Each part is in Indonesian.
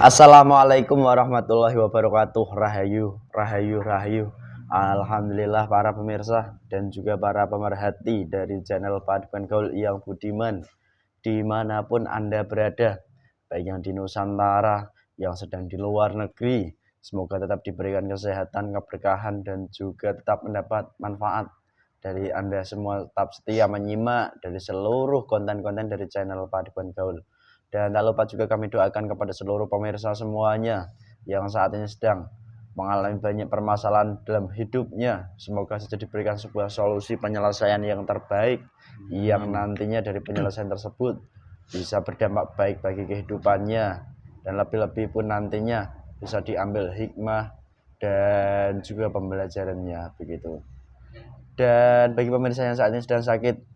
Assalamualaikum warahmatullahi wabarakatuh. Rahayu, rahayu, rahayu. Alhamdulillah para pemirsa dan juga para pemerhati dari channel Padukan Gaul yang budiman dimanapun Anda berada, baik yang di Nusantara, yang sedang di luar negeri, semoga tetap diberikan kesehatan, keberkahan, dan juga tetap mendapat manfaat dari Anda semua. Tetap setia menyimak dari seluruh konten-konten dari channel Padukan Gaul. Dan tak lupa juga kami doakan kepada seluruh pemirsa semuanya yang saat ini sedang mengalami banyak permasalahan dalam hidupnya. Semoga saja diberikan sebuah solusi penyelesaian yang terbaik, yang nantinya dari penyelesaian tersebut bisa berdampak baik bagi kehidupannya, dan lebih-lebih pun nantinya bisa diambil hikmah dan juga pembelajarannya begitu. Dan bagi pemirsa yang saat ini sedang sakit,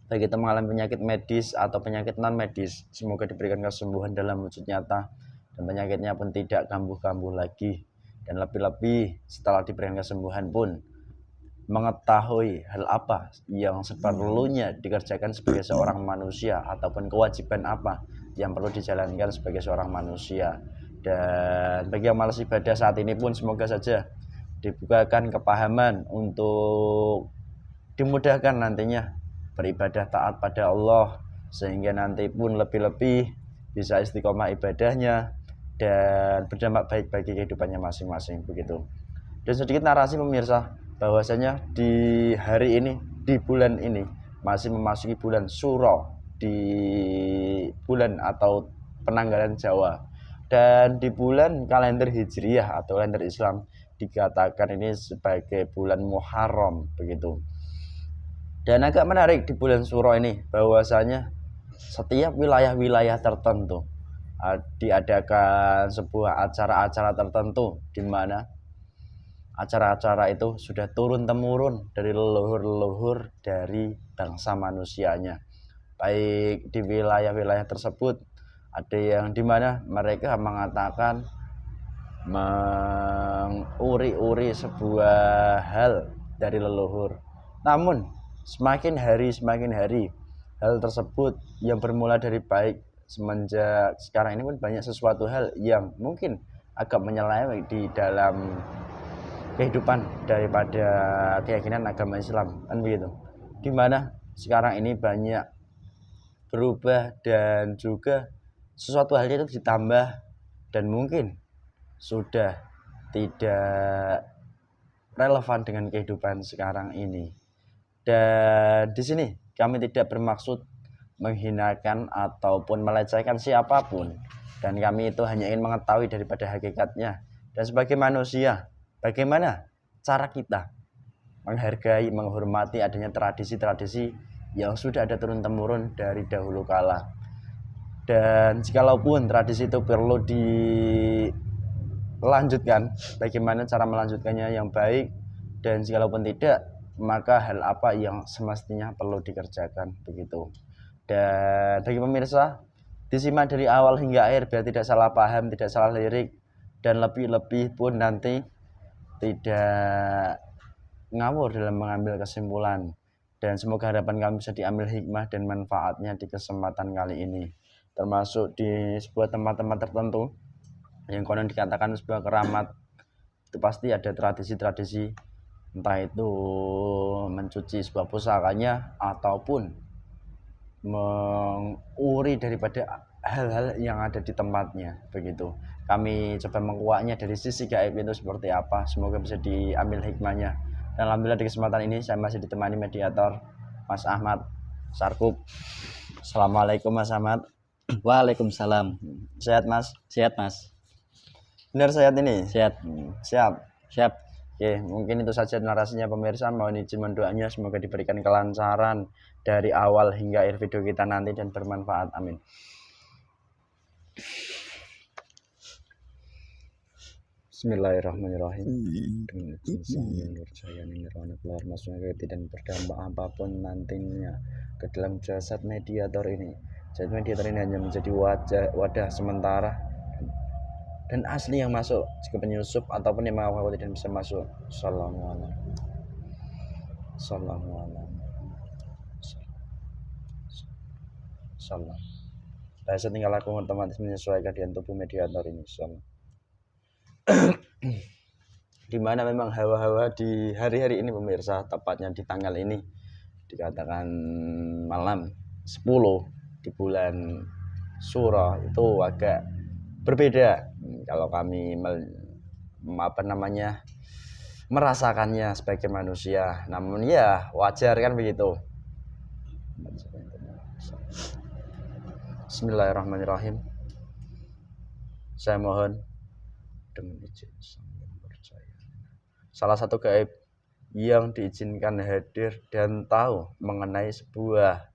baik itu mengalami penyakit medis atau penyakit non medis, semoga diberikan kesembuhan dalam wujud nyata dan penyakitnya pun tidak kambuh-kambuh lagi. Dan lebih-lebih setelah diberikan kesembuhan pun mengetahui hal apa yang seperlunya dikerjakan sebagai seorang manusia, ataupun kewajiban apa yang perlu dijalankan sebagai seorang manusia. Dan bagi yang malas ibadah saat ini pun semoga saja dibukakan kepahaman untuk dimudahkan nantinya beribadah taat pada Allah, sehingga nanti pun lebih-lebih bisa istiqomah ibadahnya dan berdampak baik bagi kehidupannya masing-masing begitu. Dan sedikit narasi pemirsa, bahwasanya di hari ini, di bulan ini masih memasuki bulan Suro, di bulan atau penanggalan Jawa, dan di bulan kalender Hijriyah atau kalender Islam dikatakan ini sebagai bulan Muharram begitu. Dan agak menarik di bulan Suro ini bahwasanya setiap wilayah-wilayah tertentu diadakan sebuah acara-acara tertentu, di mana acara-acara itu sudah turun-temurun dari leluhur-leluhur dari bangsa manusianya. Baik di wilayah-wilayah tersebut ada yang di mana mereka mengatakan menguri-uri sebuah hal dari leluhur. Namun semakin hari hal tersebut yang bermula dari baik, semenjak sekarang ini pun banyak sesuatu hal yang mungkin agak menyeleweng di dalam kehidupan daripada keyakinan agama Islam, kan begitu. Dimana sekarang ini banyak berubah dan juga sesuatu hal itu ditambah dan mungkin sudah tidak relevan dengan kehidupan sekarang ini. Dan di sini kami tidak bermaksud menghinakan ataupun melecehkan siapapun, dan kami itu hanya ingin mengetahui daripada hakikatnya. Dan sebagai manusia, bagaimana cara kita menghargai, menghormati adanya tradisi-tradisi yang sudah ada turun-temurun dari dahulu kala. Dan jikalaupun tradisi itu perlu dilanjutkan, bagaimana cara melanjutkannya yang baik, dan jikalaupun tidak, maka hal apa yang semestinya perlu dikerjakan begitu. Dan bagi pemirsa, disimak dari awal hingga akhir biar tidak salah paham, tidak salah lirik, dan lebih-lebih pun nanti tidak ngawur dalam mengambil kesimpulan. Dan semoga harapan kami bisa diambil hikmah dan manfaatnya di kesempatan kali ini, termasuk di sebuah tempat-tempat tertentu yang konon dikatakan sebuah keramat, itu pasti ada tradisi-tradisi, entah itu mencuci sebuah pusakanya ataupun menguri daripada hal-hal yang ada di tempatnya begitu. Kami coba menguaknya dari sisi gaib itu seperti apa, semoga bisa diambil hikmahnya. Dan alhamdulillah di kesempatan ini saya masih ditemani mediator Mas Ahmad Sarkup. Assalamualaikum Mas Ahmad. Waalaikumsalam. Sehat Mas? Sehat Mas. Benar sehat ini? Sehat. Siap. Siap. Oke, mungkin itu saja narasinya pemirsa. Mohon izin mendoanya semoga diberikan kelancaran dari awal hingga akhir video kita nanti dan bermanfaat. Amin. Bismillahirrahmanirrahim. Dan berdampak apapun nantinya ke dalam jasad mediator ini. Jasad mediator ini hanya menjadi wadah sementara dan asli yang masuk jika penyusup ataupun yang mengawal tidak bisa masuk. Assalamualaikum. Bahasa tingkah laku otomatis menyesuaikan dengan tubuh mediator ini. Di mana memang hawa-hawa di hari-hari ini pemirsa, tepatnya di tanggal ini dikatakan malam 10 di bulan Suro itu agak berbeda. Kalau kami merasakannya sebagai manusia, namun ya wajar kan begitu. Bismillahirrahmanirrahim. Saya mohon dengan izin Sang Yang Percaya, salah satu gaib yang diizinkan hadir dan tahu mengenai sebuah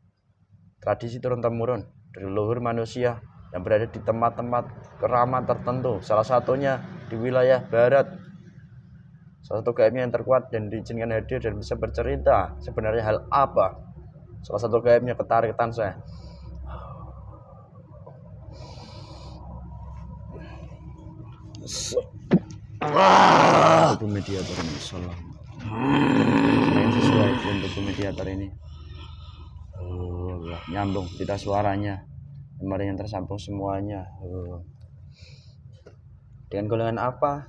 tradisi turun-temurun dari leluhur manusia yang berada di tempat-tempat keramat tertentu, salah satunya di wilayah barat. Salah satu gaibnya yang terkuat dan diizinkan hadir dan bisa bercerita sebenarnya hal apa. Salah satu gaibnya ketarikan saya. Tubuh mediator ini sesuai dengan tubuh mediator ini. Nyambung kita suaranya, kemarin yang tersambung semuanya. Dengan golongan apa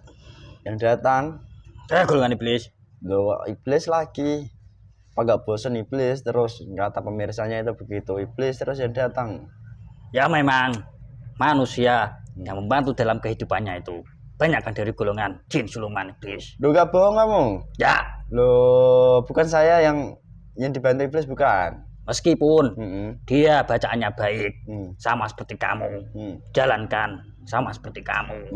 yang datang? Saya golongan iblis. Loh, iblis lagi. Apa gak bosan iblis terus? Kata pemirsanya itu begitu, iblis terus yang datang. Ya memang manusia yang membantu dalam kehidupannya itu banyak kan dari golongan jin, siluman, iblis. Loh, gak bohong kamu? Ya. Loh, bukan saya yang dibantu iblis, bukan. Meskipun dia bacaannya baik, sama seperti kamu, jalankan sama seperti kamu.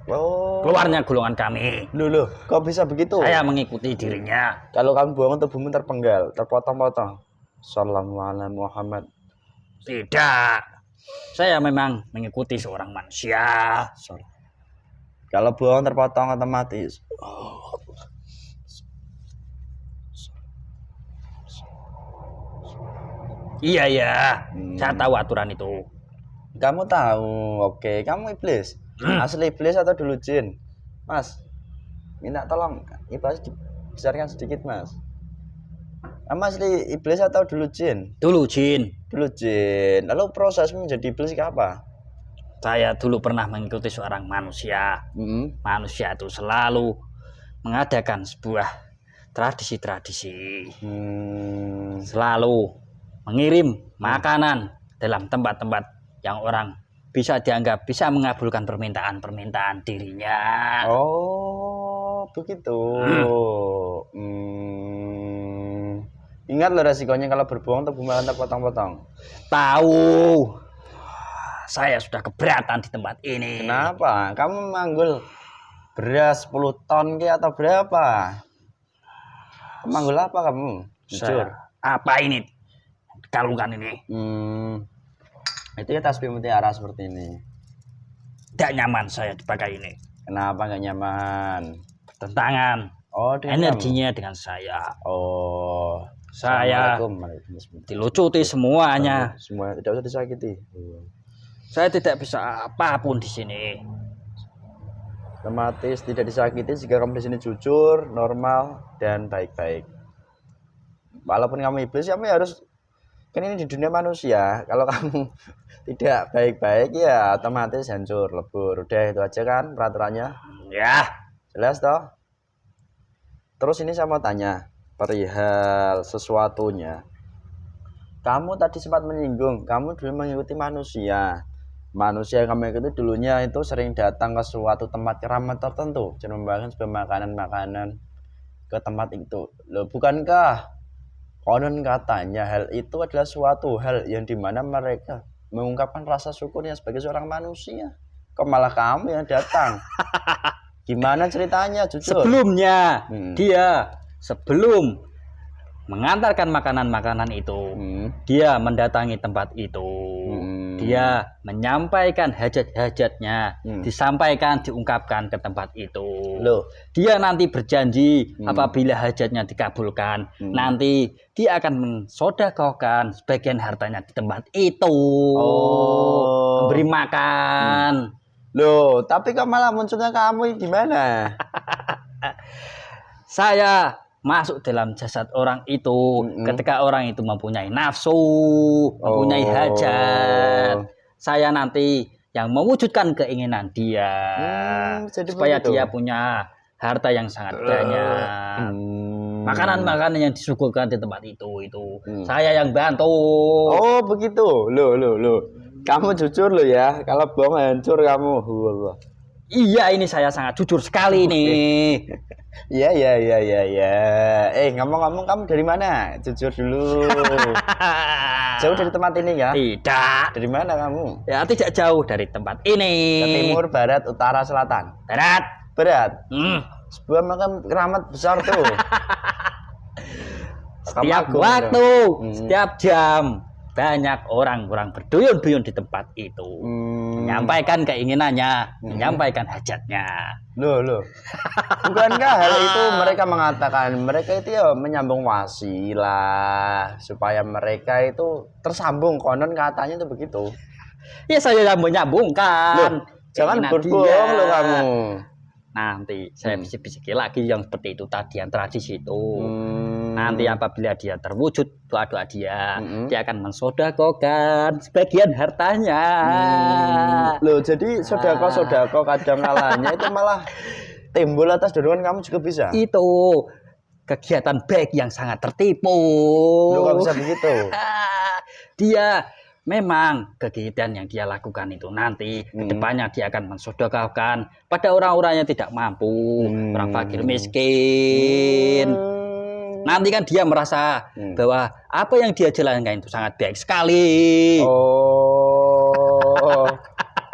Oh. Keluarnya golongan kami. Loh, kok bisa begitu? Saya mengikuti dirinya. Kalau kamu bohong, tubuhmu terpenggal, terpotong-potong. Sallallahu Muhammad. Tidak. Saya memang mengikuti seorang manusia. Kalau bohong terpotong otomatis. Iya ya, saya tahu aturan itu. Kamu tahu, oke. Kamu iblis. Asli iblis atau dulu jin? Mas, minta tolong iblis dibesarkan sedikit, Mas. Kamu asli iblis atau dulu jin? Dulu jin. Dulu jin. Lalu prosesmu menjadi iblis ke apa? Saya dulu pernah mengikuti seorang manusia. Manusia itu selalu mengadakan sebuah tradisi-tradisi. Selalu mengirim makanan dalam tempat-tempat yang orang bisa dianggap bisa mengabulkan permintaan-permintaan dirinya. Oh, begitu. Ingat loh resikonya kalau berbohong tubuh malah terpotong-potong. Tahu. Saya sudah keberatan di tempat ini. Kenapa? Kamu manggul beras 10 ton ke atau berapa? Manggul apa kamu? Jujur. Apa ini? Kalungkan ini. Itu ya tasbih mutiara seperti ini. Tidak nyaman saya dipakai ini. Kenapa nggak nyaman? Bertentangan. Oh, energinya dengan saya. Oh, saya dilucuti semuanya. Semuanya tidak usah disakiti. Saya tidak bisa apapun di sini. Otomatis tidak disakiti jika kamu di sini jujur, normal, dan baik-baik. Walaupun kamu iblis, kamu harus, kan ini di dunia manusia. Kalau kamu tidak baik-baik, ya otomatis hancur, lebur. Udah itu aja kan peraturannya. Ya, jelas toh. Terus ini saya mau tanya perihal sesuatunya. Kamu tadi sempat menyinggung, kamu dulu mengikuti manusia. Manusia yang kamu ikuti dulunya itu sering datang ke suatu tempat keramat tertentu dan membagikan sebuah makanan-makanan ke tempat itu. Loh, bukankah konon katanya hal itu adalah suatu hal yang dimana mereka mengungkapkan rasa syukurnya sebagai seorang manusia? Kok malah kamu yang datang? Gimana ceritanya, jujur? Sebelumnya dia sebelum mengantarkan makanan-makanan itu, dia mendatangi tempat itu. Dia menyampaikan hajat-hajatnya, disampaikan, diungkapkan ke tempat itu. Loh. Dia nanti berjanji apabila hajatnya dikabulkan, nanti dia akan mensodakohkan sebagian hartanya di tempat itu. Oh. Memberi makan. Loh, tapi kok malah munculnya kamu gimana? Saya masuk dalam jasad orang itu. Ketika orang itu mempunyai nafsu, mempunyai hajat, saya nanti yang mewujudkan keinginan dia supaya begitu. dia punya harta yang sangat banyak. Makanan-makanan yang disuguhkan di tempat itu saya yang bantu. Oh begitu, lo. Kamu jujur lo ya, kalau bohong hancur kamu. Iya, ini saya sangat jujur sekali nih. Iya. Ngomong-ngomong kamu dari mana? Jujur dulu. Jauh dari tempat ini ya? Tidak. Dari mana kamu? Ya, tidak jauh dari tempat ini. Ke timur, barat, utara, selatan. Barat. Sebuah makam keramat besar tuh. Setiap waktu, setiap jam, banyak orang-orang berduyun-duyun di tempat itu. Menyampaikan keinginannya, menyampaikan hajatnya. Loh. Bukankah hal itu mereka mengatakan mereka itu ya menyambung wasilah supaya mereka itu tersambung, konon katanya itu begitu. Ya saya yang menyambungkan. Jangan berbohong lo kamu. Nanti saya bisik-bisiki lagi yang seperti itu tadi, yang tradisi itu. Nanti apabila dia terwujud doa-doa dia, dia akan mensodakokan sebagian hartanya. Loh, jadi sodako kadang kalanya itu malah timbul atas dorongan kamu juga bisa. Itu kegiatan baik yang sangat tertipu. Loh, kok bisa begitu? Dia memang kegiatan yang dia lakukan itu nanti kedepannya dia akan mensodakokan pada orang-orang yang tidak mampu, orang fakir miskin. Nanti kan dia merasa bahwa apa yang dia jalankan itu sangat baik sekali. Oh,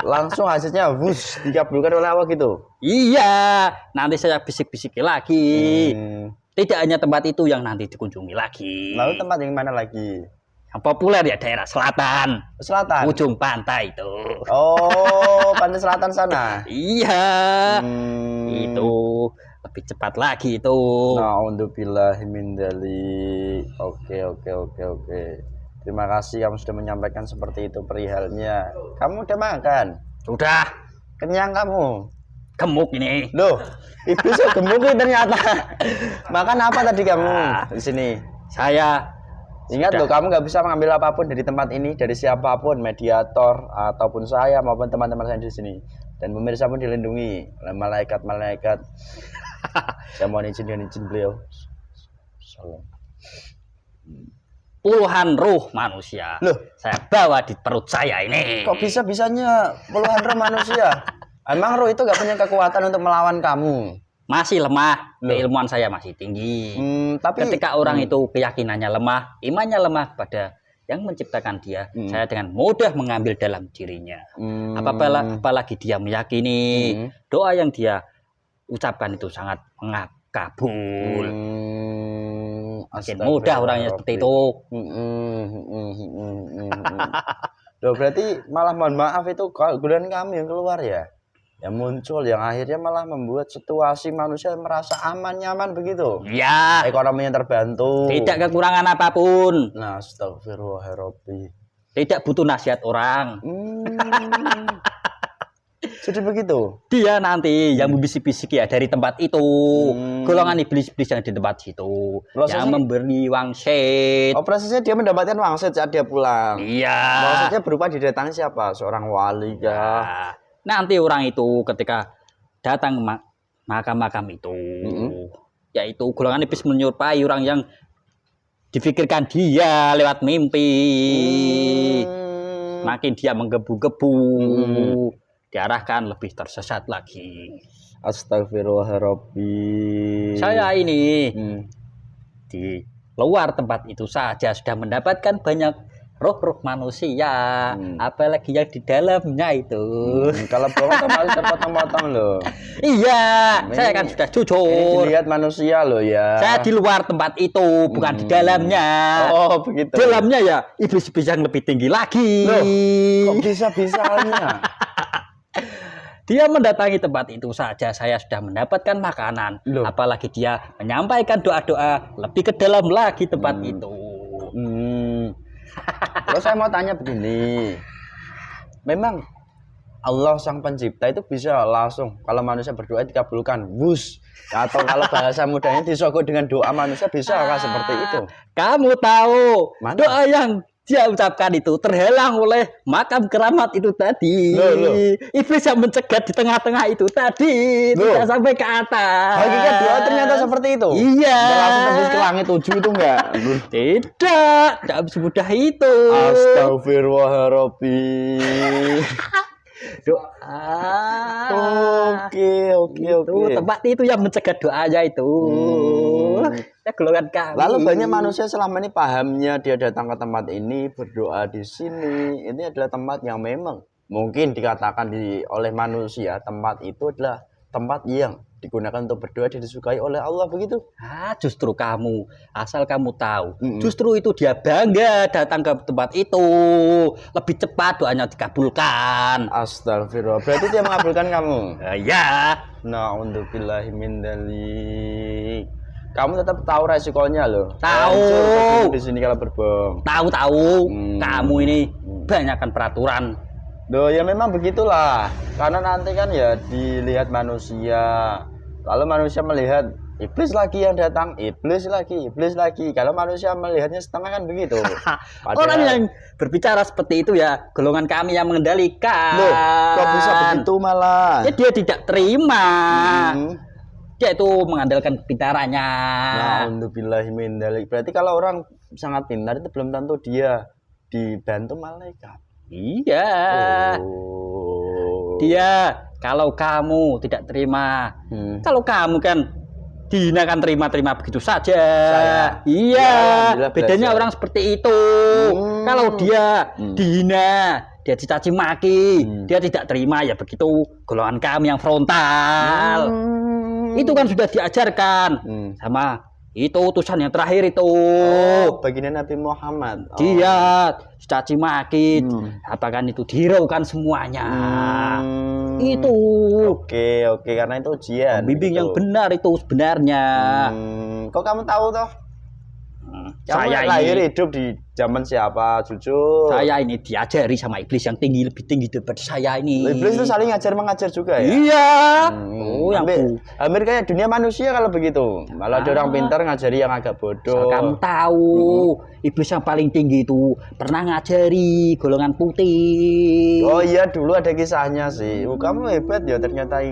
langsung hasilnya wus dikabulkan oleh Allah gitu. Iya, nanti saya bisik-bisiki lagi. Tidak hanya tempat itu yang nanti dikunjungi lagi. Lalu tempat yang mana lagi? Yang populer ya daerah selatan. Ujung pantai itu. Oh, pantai selatan sana. Iya. Itu lebih cepat lagi itu. Na'udzubillahi min dzalik. Oke. Terima kasih kamu sudah menyampaikan seperti itu perihalnya. Kamu udah makan? Sudah. Kenyang kamu? Gemuk ini. Loh, iblis gemuk ini ternyata. Makan apa tadi kamu di sini? Saya ingat loh, kamu nggak bisa mengambil apapun dari tempat ini, dari siapapun, mediator ataupun saya maupun teman-teman saya di sini. Dan pemirsa pun dilindungi oleh malaikat-malaikat. Saya mohon izin beliau. Salam. Puluhan ruh manusia. Loh, saya bawa di perut saya ini. Kok bisa-bisanya puluhan ruh manusia? Emang ruh itu nggak punya kekuatan untuk melawan kamu? Masih lemah, keilmuan saya masih tinggi. Tapi ketika orang itu keyakinannya lemah, imannya lemah pada yang menciptakan dia, saya dengan mudah mengambil dalam dirinya. Apalagi dia meyakini doa yang dia ucapkan itu sangat mengabul. Makin mudah orangnya seperti itu. Loh, berarti malah mohon maaf itu godaan kami yang keluar ya? Yang muncul, yang akhirnya malah membuat situasi manusia merasa aman, nyaman begitu. Ya. Ekonominya terbantu. Tidak kekurangan apapun. Nah, astagfirullahaladzim. Tidak butuh nasihat orang. Jadi begitu. Dia nanti yang membisik-bisik ya dari tempat itu. Golongan iblis-iblis yang di tempat situ. Yang memberi wangsit. Oh, prosesnya dia mendapatkan wangsit saat dia pulang. Iya. Wangsitnya berupa didatangi siapa? Seorang wali kah? Nanti orang itu ketika datang ke makam-makam itu, yaitu golongan iblis menyerupai orang yang difikirkan dia lewat mimpi. Makin dia menggebu-gebu, diarahkan lebih tersesat lagi. Astagfirullahaladzim. Saya ini di luar tempat itu saja sudah mendapatkan banyak roh-roh manusia, apalagi yang di dalamnya itu. Kalau bohong kemarin terpotong-potong loh. Iya, saya kan sudah jujur. Ini dilihat manusia loh ya. Saya di luar tempat itu, bukan di dalamnya. Oh begitu. Dalamnya ya iblis-iblis yang lebih tinggi lagi. Loh, kok bisa-bisanya? Dia mendatangi tempat itu saja, saya sudah mendapatkan makanan. Loh. Apalagi dia menyampaikan doa-doa lebih ke dalam lagi tempat itu. Terus saya mau tanya begini, memang Allah sang pencipta itu bisa langsung kalau manusia berdoa dikabulkan, wus. Atau kalau bahasa mudanya disogok dengan doa manusia bisa kan seperti itu. Kamu tahu Mana? doa yang dia ucapkan itu terhalang oleh makam keramat itu tadi. Loh. Iblis yang mencegat di tengah-tengah itu tadi Loh. tidak sampai ke atas. Hakikat doa ternyata seperti itu. Iya. Langsung tembus ke langit 7 itu enggak? Tidak semudah itu. Astagfirullahaladzim. Doa. Oke. Itu tempat itu yang mencegat doanya itu. Ya golongan kami. Lalu banyak manusia selama ini pahamnya dia datang ke tempat ini berdoa di sini. Ini adalah tempat yang memang mungkin dikatakan oleh manusia tempat itu adalah tempat yang digunakan untuk berdoa dan disukai oleh Allah begitu. Justru kamu, asal kamu tahu, justru itu dia bangga datang ke tempat itu, lebih cepat doanya dikabulkan. Astagfirullah. Berarti dia mengabulkan kamu. Ya. Na'udzubillahi min dzalik. Kamu tetap tahu resikonya loh. Tahu. Di sini kalau berbohong. Tahu. Kamu ini banyakkan peraturan. Loh ya memang begitulah. Karena nanti kan ya dilihat manusia. Lalu manusia melihat iblis lagi yang datang, iblis lagi. Kalau manusia melihatnya setengah kan begitu. Orang yang berbicara seperti itu ya golongan kami yang mengendalikan. Loh, kok bisa begitu malah? Ya dia tidak terima. Dia itu mengandalkan kepintarannya. Na'udzubillahi min dzalik. Berarti kalau orang sangat pintar itu belum tentu dia dibantu malaikat. Iya. Oh. Dia kalau kamu tidak terima, kalau kamu kan dihinakan terima begitu saja. Iya. Ya, bedanya orang seperti itu. Kalau dia dihina, dia dicaci maki, dia tidak terima ya begitu golongan kami yang frontal. Itu kan sudah diajarkan sama itu utusan yang terakhir itu. Baginda Nabi Muhammad. Dia caci maki, apakan itu diraukan semuanya. Itu. Oke, karena itu ujian. Bimbing yang benar itu sebenarnya. Kok kamu tahu toh? Kamu Saya lahir ini hidup di zaman siapa? Jujur. Saya ini diajari sama iblis yang lebih tinggi daripada saya ini. Iblis itu saling ngajar mengajar juga ya? Iya. Hampir kayak dunia manusia kalau begitu. Malah ada orang pintar ngajari yang agak bodoh. Kamu tahu, iblis yang paling tinggi itu pernah ngajari golongan putih. Oh iya, dulu ada kisahnya sih. Kamu hebat ya ternyata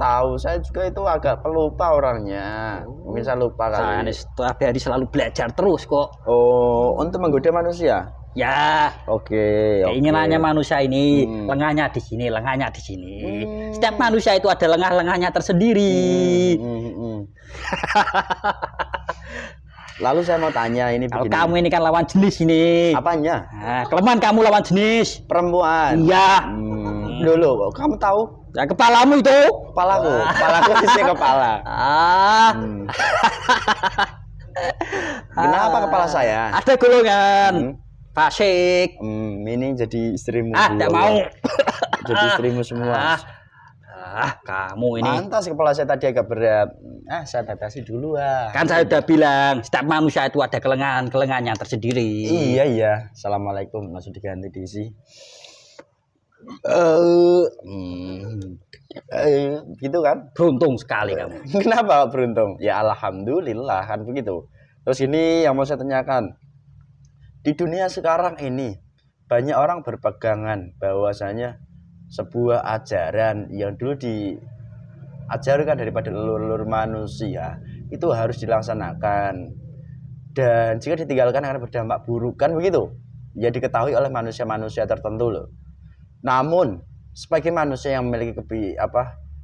tahu. Saya juga itu agak pelupa orangnya. Mungkin saya lupa kali. Saya setiap hari selalu belajar terus kok. Oh, untuk menggoda manusia? Ya. Oke. Keinginannya manusia ini lengannya di sini, lengannya di sini. Setiap manusia itu ada lengah-lengahnya tersendiri. Lalu saya mau tanya ini kalau begini. kamu ini kan lawan jenis ini. Apanya? Nah, kelemahan kamu lawan jenis. Perempuan. Iya. Dulu, kamu tahu? Ya kepalamu itu. Kepalaku isi kepala. Kenapa kepala saya? Ada golongan fasik. Ini jadi istrimu. Tidak mau. Jadi istrimu semua. Kamu ini. Pantas kepala saya tadi agak berat. Saya batasi dulu Kan saya udah bilang, setiap manusia itu ada kelengahan-kelengahannya tersendiri. Iya. Assalamualaikum, langsung diganti diisi. Gitu kan? Beruntung sekali kamu. Kenapa beruntung? Ya alhamdulillah kan begitu. Terus ini yang mau saya tanyakan. Di dunia sekarang ini banyak orang berpegangan bahwasanya sebuah ajaran yang dulu diajarkan daripada leluhur manusia itu harus dilaksanakan, dan jika ditinggalkan akan berdampak buruk kan begitu. Ya diketahui oleh manusia-manusia tertentu loh. Namun sebagai manusia yang memiliki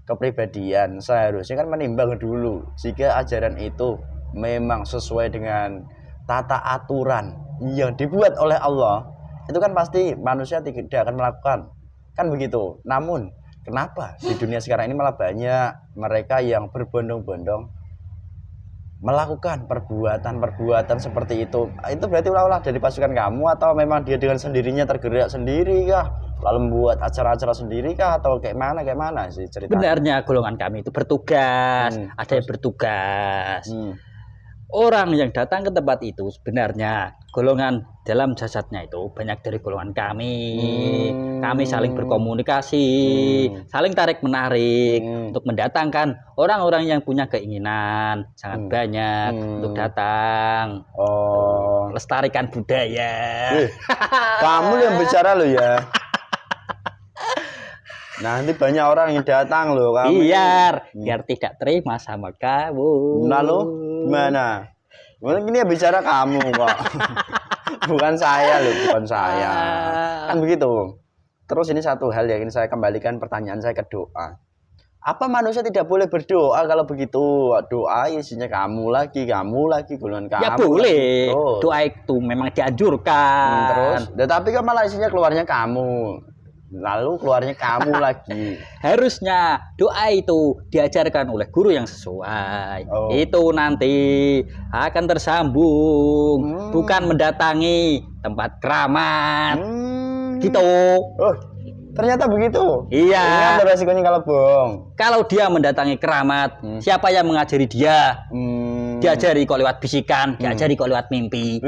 kepribadian seharusnya kan menimbang dulu jika ajaran itu memang sesuai dengan tata aturan yang dibuat oleh Allah, itu kan pasti manusia tidak akan melakukan kan begitu. Namun kenapa di dunia sekarang ini malah banyak mereka yang berbondong-bondong melakukan perbuatan seperti itu? Itu berarti ulah dari pasukan kamu atau memang dia dengan sendirinya tergerak sendiri kah? Lalu membuat acara-acara sendiri kah atau kayak mana sih ceritanya? Sebenarnya golongan kami itu bertugas, ada yang bertugas. Orang yang datang ke tempat itu sebenarnya golongan dalam jasadnya itu banyak dari golongan kami. Kami saling berkomunikasi, saling tarik-menarik untuk mendatangkan orang-orang yang punya keinginan sangat banyak untuk datang. Oh, Lestarikan budaya. kamu yang bicara lo ya. Nanti banyak orang yang datang loh kamu. Biar tidak terima sama kamu. Lalu gimana? Mungkin ini yang bicara kamu kok. Bukan saya loh, bukan saya. Kan begitu. Terus ini satu hal ya, ini saya kembalikan pertanyaan saya ke doa. Apa manusia tidak boleh berdoa kalau begitu? Doa isinya kamu lagi, golongan kamu. Ya boleh. Doa itu memang dianjurkan. Terus, tetapi kan malah isinya keluarnya kamu. Lalu keluarnya kamu lagi. Harusnya doa itu diajarkan oleh guru yang sesuai. Itu nanti akan tersambung, bukan mendatangi tempat keramat. Gitu. Oh, ternyata begitu. Iya. Ini ada resikonya kalau bohong. Kalau dia mendatangi keramat, siapa yang mengajari dia? Diajari kok lewat bisikan, diajari kok lewat mimpi.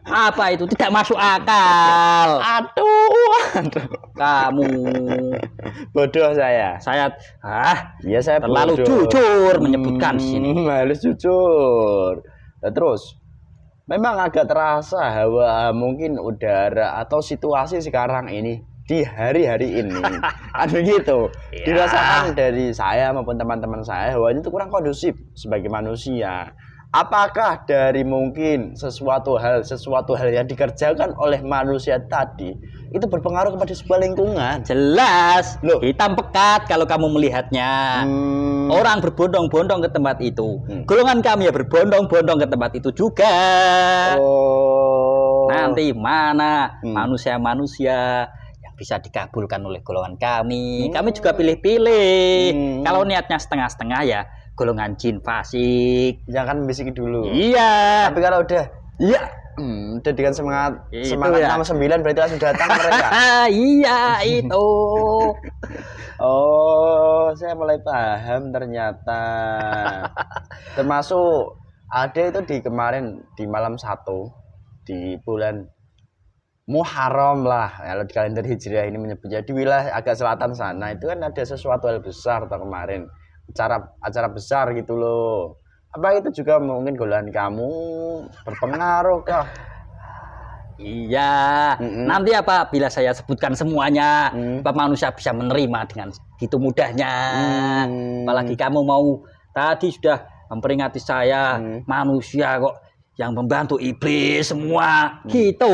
Apa itu? Tidak masuk akal. Aduh. Kamu bodoh saya. Ya saya terlalu bodoh. Jujur menyebutkan di sini. Harus jujur. Nah, terus memang agak terasa hawa mungkin udara atau situasi sekarang ini di hari-hari ini kan begitu. Dirasakan dari saya maupun teman-teman saya hawanya itu kurang kondusif sebagai manusia. Apakah dari mungkin sesuatu hal yang dikerjakan oleh manusia tadi itu berpengaruh kepada sebuah lingkungan? Jelas. Loh, hitam pekat kalau kamu melihatnya. Orang berbondong-bondong ke tempat itu. Golongan kami ya berbondong-bondong ke tempat itu juga. Nanti mana manusia-manusia yang bisa dikabulkan oleh golongan kami? Kami juga pilih-pilih. Kalau niatnya setengah-setengah ya golongan jin fasik. Jangan membisiki dulu. Iya. Tapi kalau udah udah dengan semangat itu 69 berarti langsung datang mereka. Iya itu. Oh, saya mulai paham ternyata. Termasuk ada itu di kemarin di malam 1 di bulan Muharram lah. Kalau di kalender Hijriah ini menyebutnya di wilayah agak selatan sana itu kan ada sesuatu hal besar atau kemarin. Acara besar gitu loh. Apa itu juga mungkin golongan kamu berpengaruh kah? Iya. Nanti apa bila saya sebutkan semuanya, apa manusia bisa menerima dengan gitu mudahnya. Apalagi kamu mau tadi sudah memperingati saya, manusia kok yang membantu iblis semua gitu.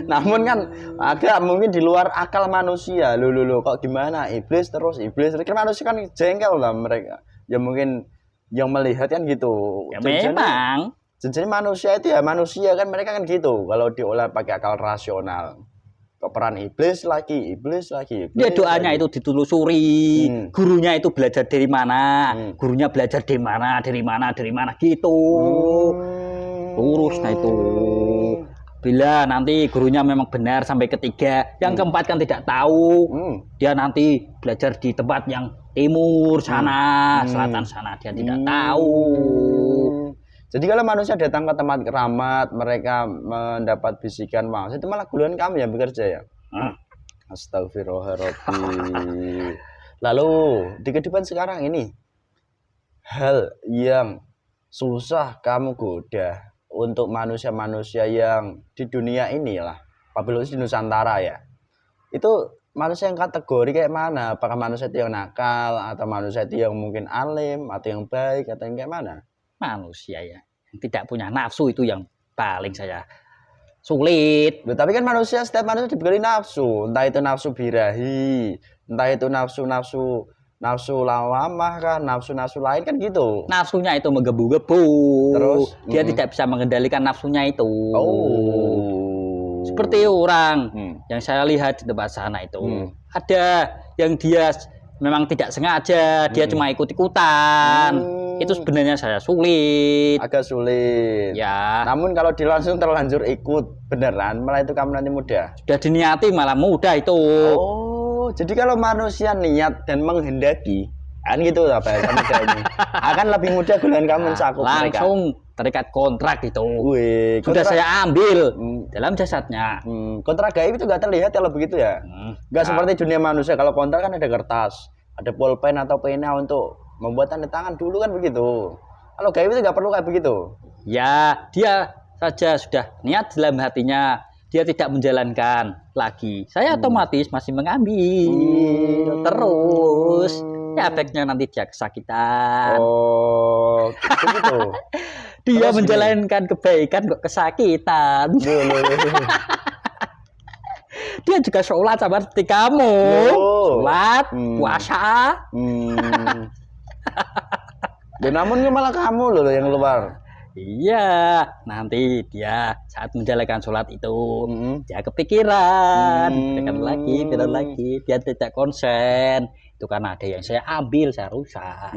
Namun kan agak mungkin di luar akal manusia. Loh, kok gimana iblis kan manusia kan jengkel lah mereka. Ya mungkin yang melihat kan gitu. Ya memang. Jadi manusia itu ya manusia kan mereka kan gitu. Kalau diolah pakai akal rasional. Kok peran iblis lagi. Dia doanya itu ditelusuri. Gurunya itu belajar dari mana? Gurunya belajar dari mana gitu. Lurus nah itu. Bila nanti gurunya memang benar sampai ketiga, yang keempat kan tidak tahu. Dia nanti belajar di tempat yang timur sana, selatan sana, dia tidak tahu. Jadi kalau manusia datang ke tempat keramat, mereka mendapat bisikan maksud itu malah golongan kami yang bekerja ya. Astagfirullahaladzim. Lalu di kehidupan sekarang ini hal yang susah kamu goda untuk manusia-manusia yang di dunia ini lah, apabila di Nusantara ya, itu manusia yang kategori kayak mana? Apakah manusia itu yang nakal, atau manusia itu yang mungkin alim, atau yang baik, atau yang kayak mana? Manusia ya, yang tidak punya nafsu itu yang paling saya sulit. Tapi kan manusia, setiap manusia diberi nafsu, entah itu nafsu birahi, entah itu nafsu lawamah kan, nafsu lain kan gitu. Nafsunya itu menggebu-gebu. Terus dia tidak bisa mengendalikan nafsunya itu. Seperti orang yang saya lihat di tempat sana itu. Ada yang dia memang tidak sengaja, dia cuma ikut-ikutan. Itu sebenarnya saya sulit. Agak sulit. Ya. Namun kalau langsung terlanjur ikut beneran, malah itu kamu nanti mudah. Sudah diniati malah mudah itu. Jadi kalau manusia niat dan menghendaki, Kan gitu lah bahasa muda ini. Akan lebih mudah golongan kamu mencakup mereka. Langsung terikat kontrak itu. Wih, Sudah saya ambil dalam jasadnya. Kontrak gaib itu nggak terlihat kalau begitu ya. Nggak seperti dunia manusia. Kalau kontrak kan ada kertas, ada pulpen atau pena untuk membuat tanda tangan dulu kan begitu. Kalau gaib itu nggak perlu kayak begitu. Ya, dia saja sudah niat dalam hatinya. Dia tidak menjalankan lagi. Saya otomatis masih mengambil terus. Ya efeknya nanti dia kesakitan. Oh, begitu. Dia Terus menjalankan kebaikan kok kesakitan. Dia juga sholat sama seperti kamu. Sholat, puasa. Dan namun malah kamu loh yang keluar. Iya, nanti dia saat menjalankan sholat itu dia kepikiran, pikiran lagi, dia tidak konsen. Itu karena ada yang saya ambil, saya rusak.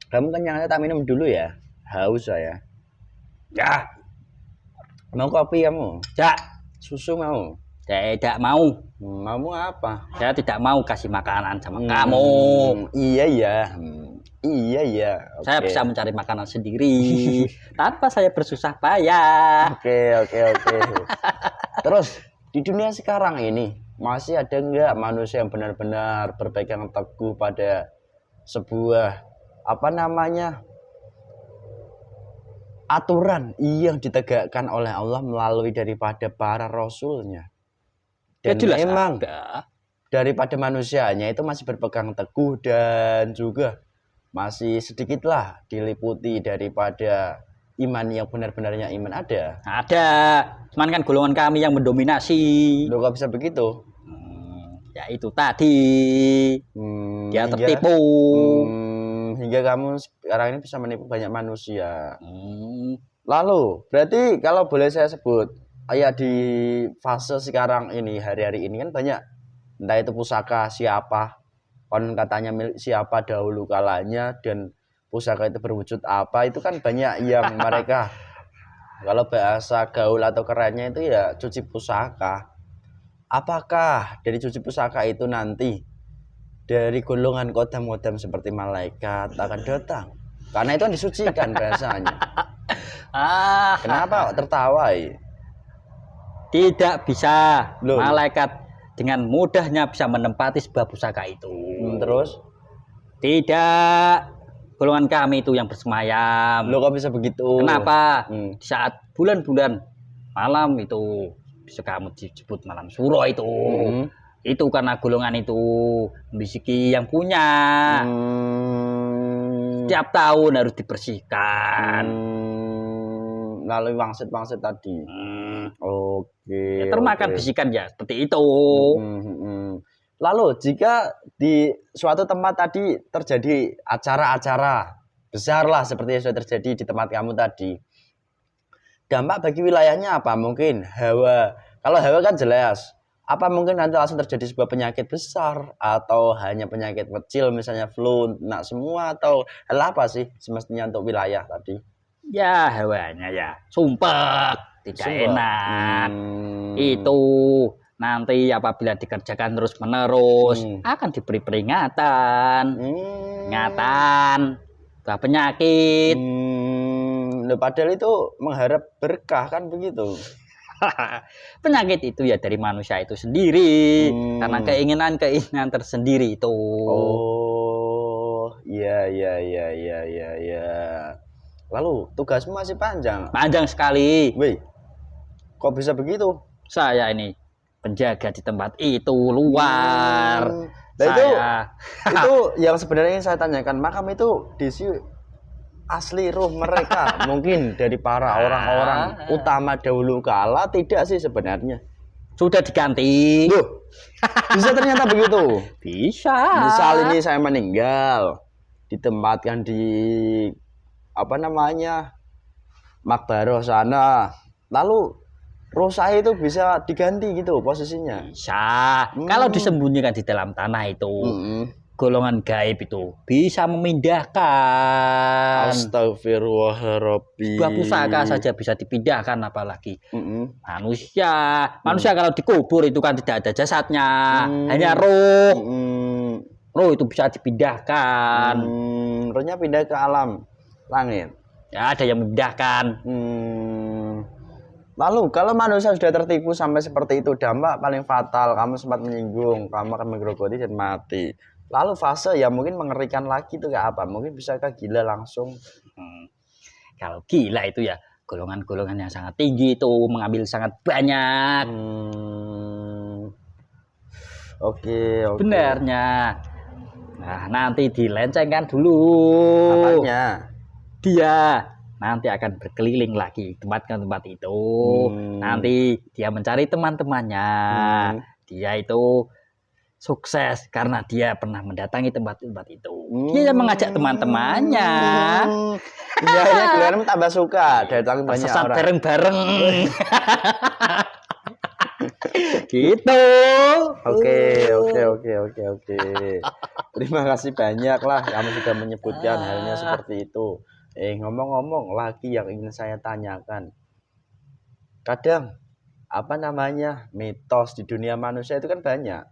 Kamu kan yang tak minum dulu ya, haus saya. Ya, mau kopi kamu? Ya, Susu mau? saya tidak mau. Mau apa? Saya tidak mau kasih makanan sama kamu. Iya ya. Iya ya. Saya bisa mencari makanan sendiri tanpa saya bersusah payah. Oke. Terus di dunia sekarang ini masih ada nggak manusia yang benar-benar berpegang teguh pada sebuah aturan yang ditegakkan oleh Allah melalui daripada para rasulnya? Dan jelas memang ada. Daripada manusianya itu masih berpegang teguh dan juga masih sedikitlah diliputi daripada iman yang benar-benarnya iman ada. Ada, cuman kan golongan kami yang mendominasi. Loh kok bisa begitu? Ya itu tadi, dia tertipu. Hingga kamu sekarang ini bisa menipu banyak manusia. Lalu, berarti kalau boleh saya sebut, di fase sekarang ini, hari-hari ini kan banyak, entah itu pusaka siapa, konon katanya milik siapa dahulu kalanya, dan pusaka itu berwujud apa, itu kan banyak yang mereka kalau bahasa gaul atau kerennya itu ya cuci pusaka. Apakah dari cuci pusaka itu nanti dari golongan kodam-kodam seperti malaikat akan datang? Karena itu kan disucikan bahasanya. Kenapa tertawa? Tidak bisa. Malaikat dengan mudahnya bisa menempati sebuah pusaka itu. Terus? Tidak. Golongan kami itu yang bersemayam. Loh kok bisa begitu? Kenapa? Di saat bulan-bulan malam itu bisa kamu disebut malam suro itu. Itu karena golongan itu membisiki yang punya. Setiap tahun harus dibersihkan. Melalui wangsit-wangsit tadi. Oke. Ya, termakan bisikan ya seperti itu. Lalu jika di suatu tempat tadi terjadi acara-acara besar lah seperti yang sudah terjadi di tempat kamu tadi, dampak bagi wilayahnya apa? Mungkin hawa. Kalau hawa kan jelas. Apa mungkin nanti langsung terjadi sebuah penyakit besar atau hanya penyakit kecil misalnya flu, nak semua atau hal apa sih semestinya untuk wilayah tadi? Ya hawanya ya sumpah tidak enak. Itu nanti apabila dikerjakan terus menerus akan diberi peringatan, bahwa penyakit. Padahal itu mengharap berkah kan begitu. Penyakit itu ya dari manusia itu sendiri karena keinginan tersendiri itu. Oh iya. Lalu tugasmu masih panjang sekali. Wih, kok bisa begitu? Saya ini penjaga di tempat itu luar. Itu yang sebenarnya saya tanyakan, makam itu diisi asli ruh mereka mungkin dari para orang-orang utama dahulu kala tidak sih sebenarnya? Sudah diganti. Loh, bisa ternyata begitu? Bisa. Misal ini saya meninggal, ditempatkan di Makbaroh sana, lalu roh saya itu bisa diganti gitu posisinya? Bisa. Kalau disembunyikan di dalam tanah itu, golongan gaib itu bisa memindahkan. Astagfirullahaladzim. Sebuah pusaka saja bisa dipindahkan, apalagi manusia. Manusia kalau dikubur itu kan tidak ada jasadnya, hanya roh. Roh itu bisa dipindahkan. Rohnya pindah ke alam langit. Ya, ada yang memindahkan. Lalu kalau manusia sudah tertipu sampai seperti itu, dampak paling fatal, kamu sempat menyinggung, kamu akan menggerogoti dan mati. Lalu fase yang mungkin mengerikan lagi itu kayak apa? Mungkin bisakah gila langsung? Kalau gila itu ya golongan-golongan yang sangat tinggi itu mengambil sangat banyak. Oke. Benarnya. Nah, nanti dilencengkan dulu. Apanya? Dia nanti akan berkeliling lagi tempat ke tempat itu. Nanti dia mencari teman-temannya. Dia itu sukses karena dia pernah mendatangi tempat-tempat itu. Dia mengajak teman-temannya. Ya, kalian tambah suka datang banyak Sesat orang. bareng-bareng. Gitu. Oke. Terima kasih banyak lah kamu sudah menyebutkan halnya seperti itu. Ngomong-ngomong lagi yang ingin saya tanyakan. Kadang apa namanya mitos di dunia manusia itu kan banyak.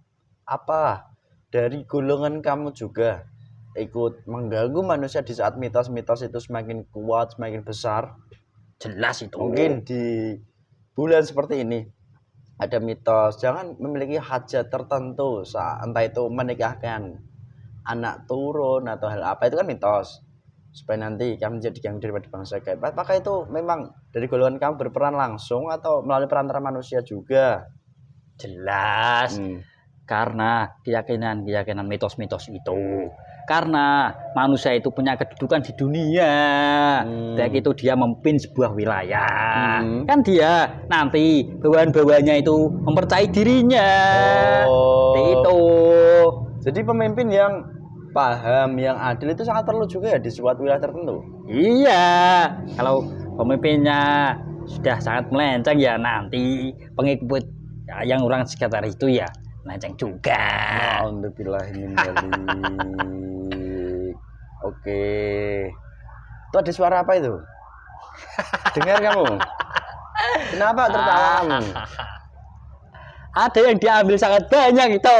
Apa dari golongan kamu juga ikut mengganggu manusia di saat mitos-mitos itu semakin kuat, semakin besar? Jelas itu. Mungkin di bulan seperti ini ada mitos jangan memiliki hajat tertentu, entah itu menikahkan anak turun atau hal apa, itu kan mitos supaya nanti kamu menjadi yang daripada bangsa gaib. Apakah itu memang dari golongan kamu berperan langsung atau melalui perantara manusia juga? Jelas. Karena keyakinan mitos-mitos itu. Karena manusia itu punya kedudukan di dunia. Baik itu dia memimpin sebuah wilayah. Kan dia nanti bawahan-bawahannya itu mempercayai dirinya. Itu. Jadi pemimpin yang paham, yang adil itu sangat perlu juga ya di suatu wilayah tertentu. Iya. Kalau pemimpinnya sudah sangat melenceng ya nanti pengikut yang orang sekitar itu ya melenceng juga. Alhamdulillahirrahmanirrahim. Oke. Itu ada suara apa itu? Dengar kamu? Kenapa tertawa? Ada yang diambil sangat banyak itu.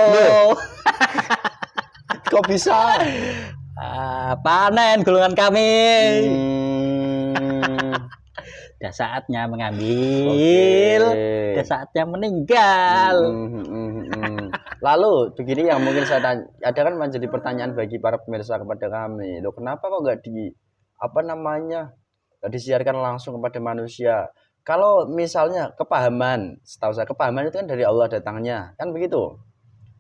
Kok bisa? Panen golongan kami. Udah saatnya mengambil. Udah saatnya meninggal. Lalu begini yang mungkin saya tanya, ada kan menjadi pertanyaan bagi para pemirsa kepada kami. Loh, kenapa kok nggak nggak disiarkan langsung kepada manusia? Kalau misalnya kepahaman, setahu saya kepahaman itu kan dari Allah datangnya, kan begitu?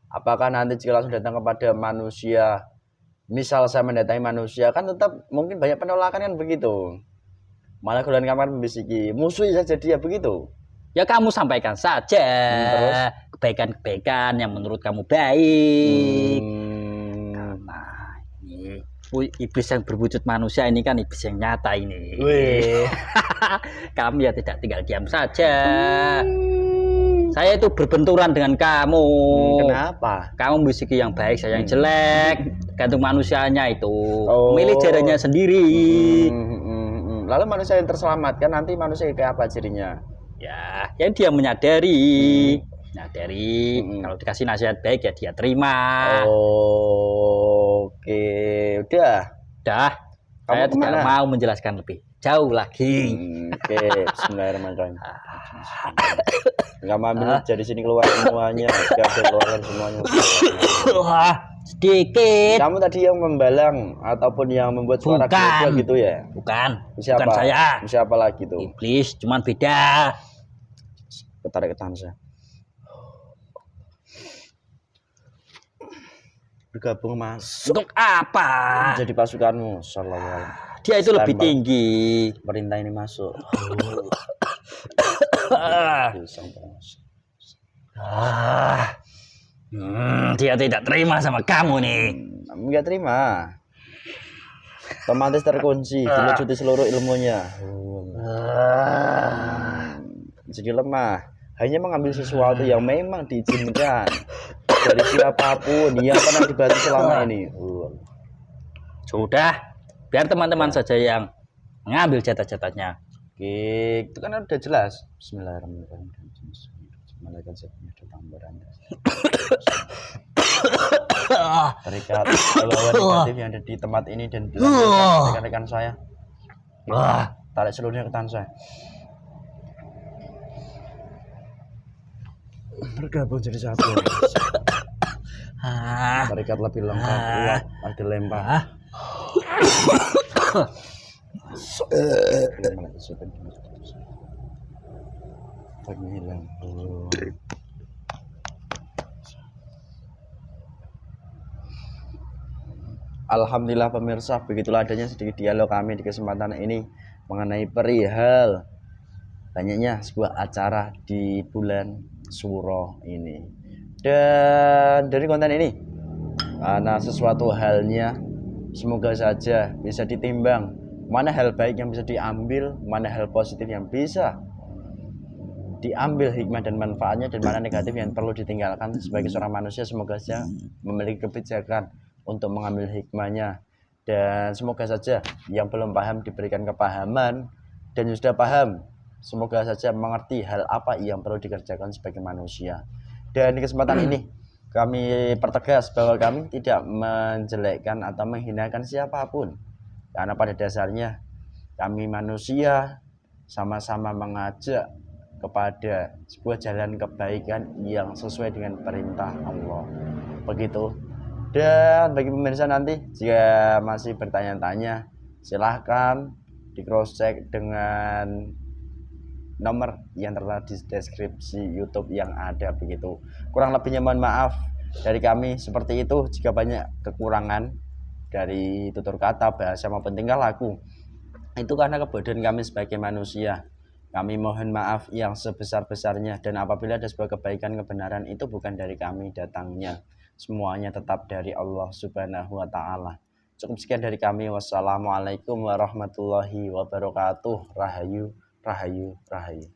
Apakah nanti jika langsung datang kepada manusia, misal saya mendatangi manusia, kan tetap mungkin banyak penolakan kan begitu? Malah golongan kamu kan membisiki, musuh saja dia begitu. Ya kamu sampaikan saja kebaikan-kebaikan yang menurut kamu baik. Karena ini iblis yang berwujud manusia ini kan iblis yang nyata ini. Kamu ya tidak tinggal diam saja. Saya itu berbenturan dengan kamu. Kenapa? Kamu membisiki yang baik, saya yang jelek. Gantung manusianya itu. Memilih jalannya sendiri. Lalu manusia yang terselamatkan nanti manusia kayak apa cirinya? Ya, yang dia menyadari, kalau dikasih nasihat baik ya dia terima. Oke, udah. Saya tidak mau menjelaskan lebih jauh lagi. Oke, bismillahirrahmanirrahim. Nggak mau ambil dari sini keluar semuanya, keluar semuanya. Sedikit. Kamu tadi yang membalang ataupun yang membuat suara gitu ya? Bukan. Siapa? Bukan saya. Siapa lagi tuh? Iblis, cuman beda. Ketarik ke tangan saya. Bergabung Mas. Untuk apa? Jadi pasukanmu, sallallahu. Dia itu lebih tinggi. Perintah ini masuk. Dia tidak terima sama kamu nih. Enggak terima. Otomatis terkunci, dilucuti seluruh ilmunya. Jadi lemah. Hanya mengambil sesuatu yang memang diizinkan dari siapapun yang pernah dibantu selama ini. Sudah, biar teman-teman saja yang mengambil jatah-jatahnya. Oke, itu kan udah jelas. Bismillahirrahmanirrahim. Malaikat saya punya datang beranda. terikat hawa negatif yang ada di tempat ini dan dilakukan rekan-rekan saya. Tarik seluruhnya ke tangan saya. Bergabung jadi satu. Terikat lebih lengkap, kuat, ada lempar. Hilang. Alhamdulillah pemirsa, begitulah adanya sedikit dialog kami di kesempatan ini mengenai perihal banyaknya sebuah acara di bulan Suro ini. Dan dari konten ini, karena sesuatu halnya semoga saja bisa ditimbang mana hal baik yang bisa diambil, mana hal positif yang bisa diambil hikmah dan manfaatnya, dan mana negatif yang perlu ditinggalkan. Sebagai seorang manusia semoga saja memiliki kebijakan untuk mengambil hikmahnya, dan semoga saja yang belum paham diberikan kepahaman, dan yang sudah paham semoga saja mengerti hal apa yang perlu dikerjakan sebagai manusia. Dan di kesempatan ini kami pertegas bahwa kami tidak menjelekkan atau menghinakan siapapun, karena pada dasarnya kami manusia sama-sama mengajak kepada sebuah jalan kebaikan yang sesuai dengan perintah Allah. Begitu. Dan bagi pemirsa nanti jika masih bertanya-tanya, silahkan di cross check dengan nomor yang tertera di deskripsi YouTube yang ada. Begitu. Kurang lebihnya mohon maaf dari kami seperti itu. Jika banyak kekurangan dari tutur kata, bahasa maupun tingkah laku, itu karena kebodohan kami sebagai manusia. Kami mohon maaf yang sebesar-besarnya, dan apabila ada sebuah kebaikan, kebenaran, itu bukan dari kami datangnya, semuanya tetap dari Allah Subhanahu wa Ta'ala. Cukup sekian dari kami. Wassalamualaikum warahmatullahi wabarakatuh. Rahayu, rahayu, rahayu.